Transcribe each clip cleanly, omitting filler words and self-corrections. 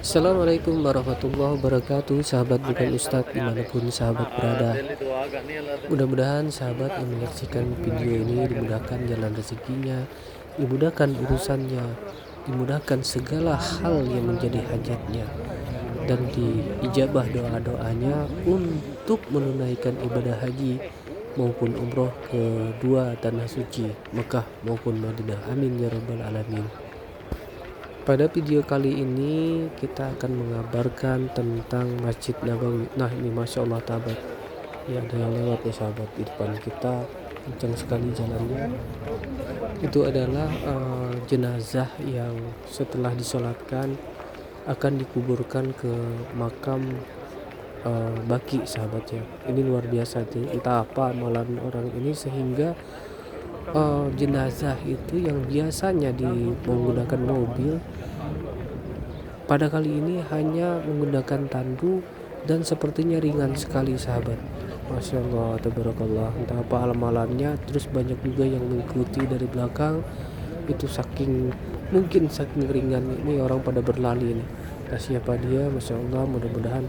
Assalamualaikum warahmatullahi wabarakatuh, sahabat bukan Ustadz dimanapun sahabat berada. Mudah-mudahan sahabat yang menyaksikan video ini dimudahkan jalan rezekinya, dimudahkan urusannya, dimudahkan segala hal yang menjadi hajatnya, dan diijabah doa-doanya untuk menunaikan ibadah haji maupun umroh ke dua tanah suci Mekah maupun Madinah. Amin ya rabbal alamin. Pada video kali ini kita akan mengabarkan tentang Masjid Nabawi. Nah, ini Masya Allah tabat, ya ada yang lewat ya sahabat di depan kita, kencang sekali jalannya. Itu adalah jenazah yang setelah disolatkan akan dikuburkan ke makam Baki sahabat ya. Ini luar biasa tuh, entah apa amalan orang ini sehingga jenazah itu yang biasanya menggunakan mobil pada kali ini hanya menggunakan tandu dan sepertinya ringan sekali sahabat. Masya Allah, tabarakallah, entah apa amalannya. Terus banyak juga yang mengikuti dari belakang, itu mungkin saking ringan ini orang pada berlari nih. Nah, siapa dia? Masya Allah, mudah-mudahan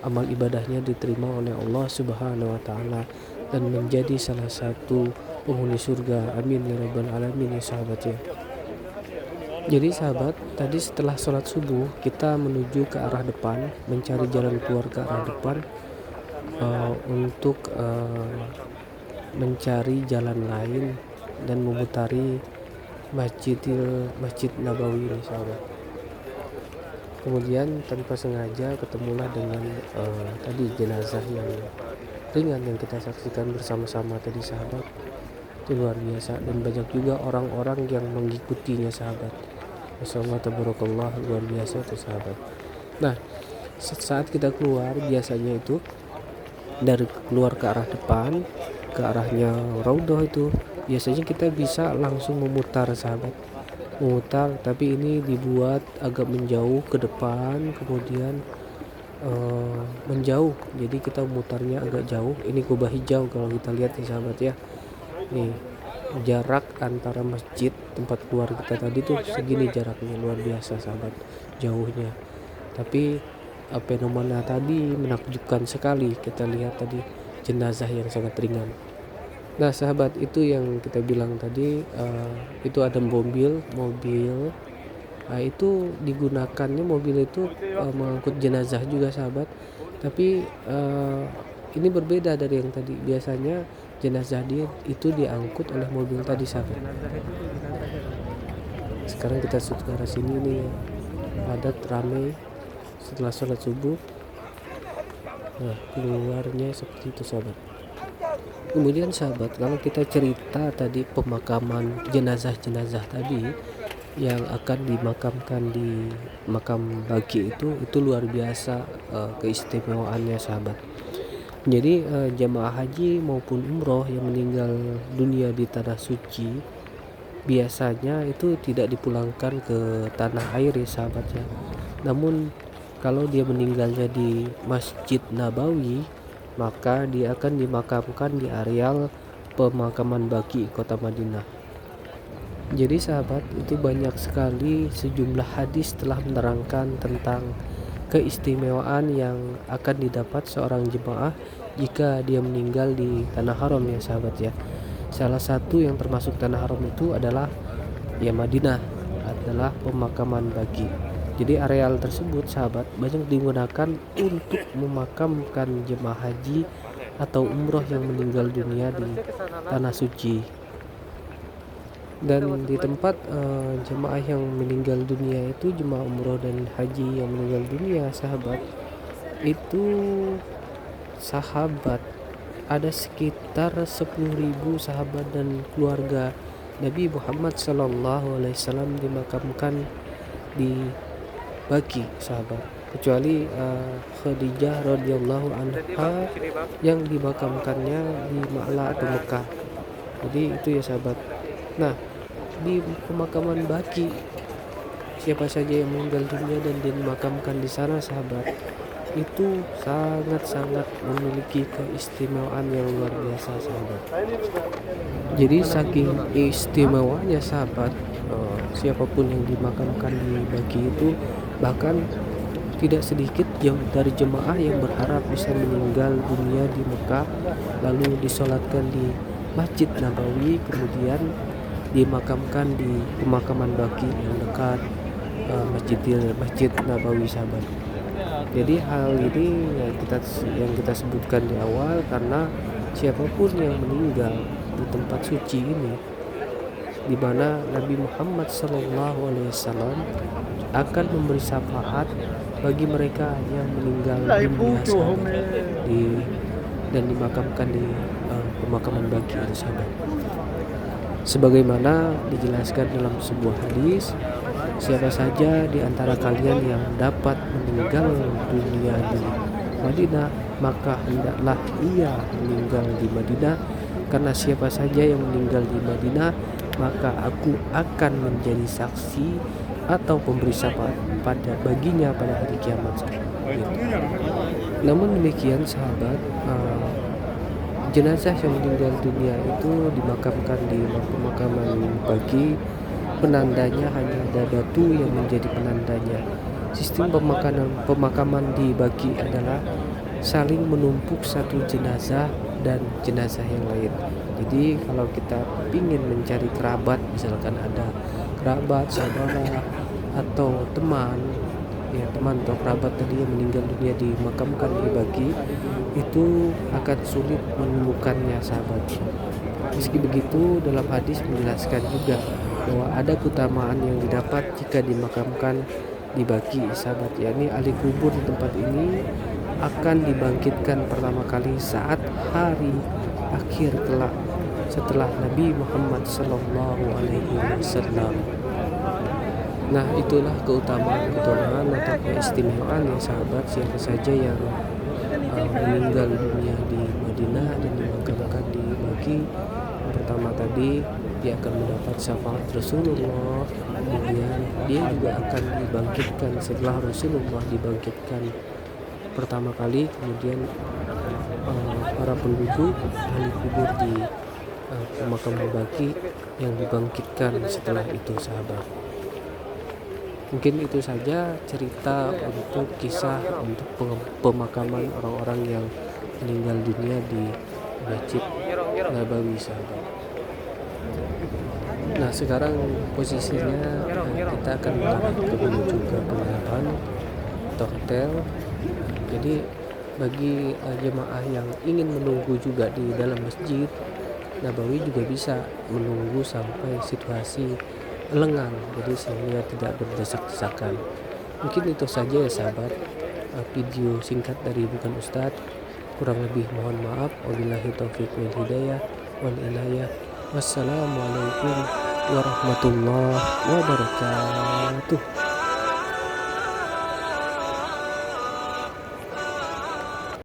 amal ibadahnya diterima oleh Allah Subhanahu wa Ta'ala dan menjadi salah satu penghuni surga. Amin ya rabbal alamin ya sahabat ya. Jadi sahabat, tadi setelah sholat subuh kita menuju ke arah depan, mencari jalan keluar ke arah depan untuk mencari jalan lain dan memutari Masjid Nabawi ini sahabat. Kemudian tanpa sengaja ketemulah dengan tadi jenazah yang ringan yang kita saksikan bersama-sama tadi sahabat. Itu luar biasa, dan banyak juga orang-orang yang mengikutinya sahabat. Masya Allah, tabarakallah, luar biasa itu sahabat. Nah, saat kita keluar biasanya itu dari keluar ke arah depan, ke arahnya Raudhah itu biasanya kita bisa langsung memutar sahabat, memutar, tapi ini dibuat agak menjauh ke depan, kemudian menjauh, jadi kita mutarnya agak jauh. Ini kubah hijau kalau kita lihat ya sahabat ya. Nih, jarak antara masjid tempat keluar kita tadi tuh segini jaraknya, luar biasa sahabat, jauhnya. Tapi fenomena tadi menakjubkan sekali. Kita lihat tadi jenazah yang sangat ringan. Nah sahabat, itu yang kita bilang tadi, itu ada mobil. Nah, itu digunakannya mobil itu mengangkut jenazah juga sahabat. Tapi ini berbeda dari yang tadi. Biasanya jenazah dia itu diangkut oleh mobil tadi sahabat. Sekarang kita ke arah sini nih, padat ramai setelah sholat subuh. Nah, keluarnya seperti itu sahabat. Kemudian sahabat, kalau kita cerita tadi pemakaman jenazah tadi yang akan dimakamkan di makam Baki itu luar biasa keistimewaannya sahabat. Jadi jemaah haji maupun umroh yang meninggal dunia di tanah suci biasanya itu tidak dipulangkan ke tanah air ya sahabat ya. Namun kalau dia meninggalnya di Masjid Nabawi, maka dia akan dimakamkan di areal pemakaman Baki kota Madinah. Jadi sahabat, itu banyak sekali sejumlah hadis telah menerangkan tentang keistimewaan yang akan didapat seorang jemaah jika dia meninggal di tanah haram ya sahabat ya. Salah satu yang termasuk tanah haram itu adalah ya Madinah, adalah pemakaman Baki. Jadi areal tersebut sahabat banyak digunakan untuk memakamkan jemaah haji atau umroh yang meninggal dunia di tanah suci. Dan di tempat jemaah yang meninggal dunia itu, jemaah umroh dan haji yang meninggal dunia sahabat, itu sahabat ada sekitar 10.000 sahabat dan keluarga Nabi Muhammad SAW dimakamkan di Baki sahabat, kecuali Khadijah radhiyallahu anha yang dimakamkannya di Ma'la atau Mekah. Jadi itu ya sahabat. Nah, di pemakaman Baki, siapa saja yang meninggal dunia dan dimakamkan di sana sahabat, itu sangat-sangat memiliki keistimewaan yang luar biasa sahabat. Jadi saking istimewanya sahabat, siapapun yang dimakamkan di Baqi itu, bahkan tidak sedikit dari jemaah yang berharap bisa meninggal dunia di Mekah lalu disolatkan di Masjid Nabawi, kemudian dimakamkan di pemakaman Baqi yang dekat Masjid Nabawi sahabat. Jadi hal ini yang kita sebutkan di awal, karena siapapun yang meninggal di tempat suci ini, di mana Nabi Muhammad SAW akan memberi syafaat bagi mereka yang meninggal dunia sahabat, dan dimakamkan di pemakaman Baqi itu sahabat. Sebagaimana dijelaskan dalam sebuah hadis, siapa saja di antara kalian yang dapat meninggal dunia di Madinah, maka hendaklah ia meninggal di Madinah, karena siapa saja yang meninggal di Madinah, maka aku akan menjadi saksi atau pemberi syafaat baginya pada hari kiamat. Namun demikian sahabat, jenazah yang meninggal dunia itu dimakamkan di pemakaman Baqi. Penandanya hanya ada batu yang menjadi penandanya. Sistem pemakaman di Baqi adalah saling menumpuk satu jenazah dan jenazah yang lain. Jadi kalau kita ingin mencari kerabat, misalkan ada kerabat, saudara, atau teman atau kerabat tadi yang meninggal dunia dimakamkan di Baqi, itu akan sulit menemukannya sahabat. Meski begitu, dalam hadis menjelaskan juga bahwa ada keutamaan yang didapat jika dimakamkan di Baqi sahabat, yakni ahli kubur di tempat ini akan dibangkitkan pertama kali saat hari akhir kelak setelah Nabi Muhammad SAW. Nah, itulah keutamaan atau keistimewaan ya sahabat. Siapa saja yang meninggal dunia di Madinah dan dimakamkan di Baqi, pertama tadi dia akan mendapat syafaat Rasulullah, kemudian dia juga akan dibangkitkan setelah Rasulullah dibangkitkan pertama kali, kemudian para penduduk ahli kubur di pemakaman Baqi yang dibangkitkan setelah itu sahabat. Mungkin itu saja cerita untuk kisah untuk pemakaman orang-orang yang meninggal dunia di Masjid Nabawi sahabat. Nah, sekarang posisinya kita akan menuju ke penginapan atau hotel. Jadi bagi jemaah yang ingin menunggu juga di dalam Masjid Nabawi juga bisa menunggu sampai situasi lengang, jadi sehingga tidak berdesak-desakan. Mungkin itu saja ya sahabat, video singkat dari Bukan Ustadz. Kurang lebih mohon maaf. Wabillahi taufiq wal hidayah wal inayah. Wassalamualaikum warahmatullahi wabarakatuh.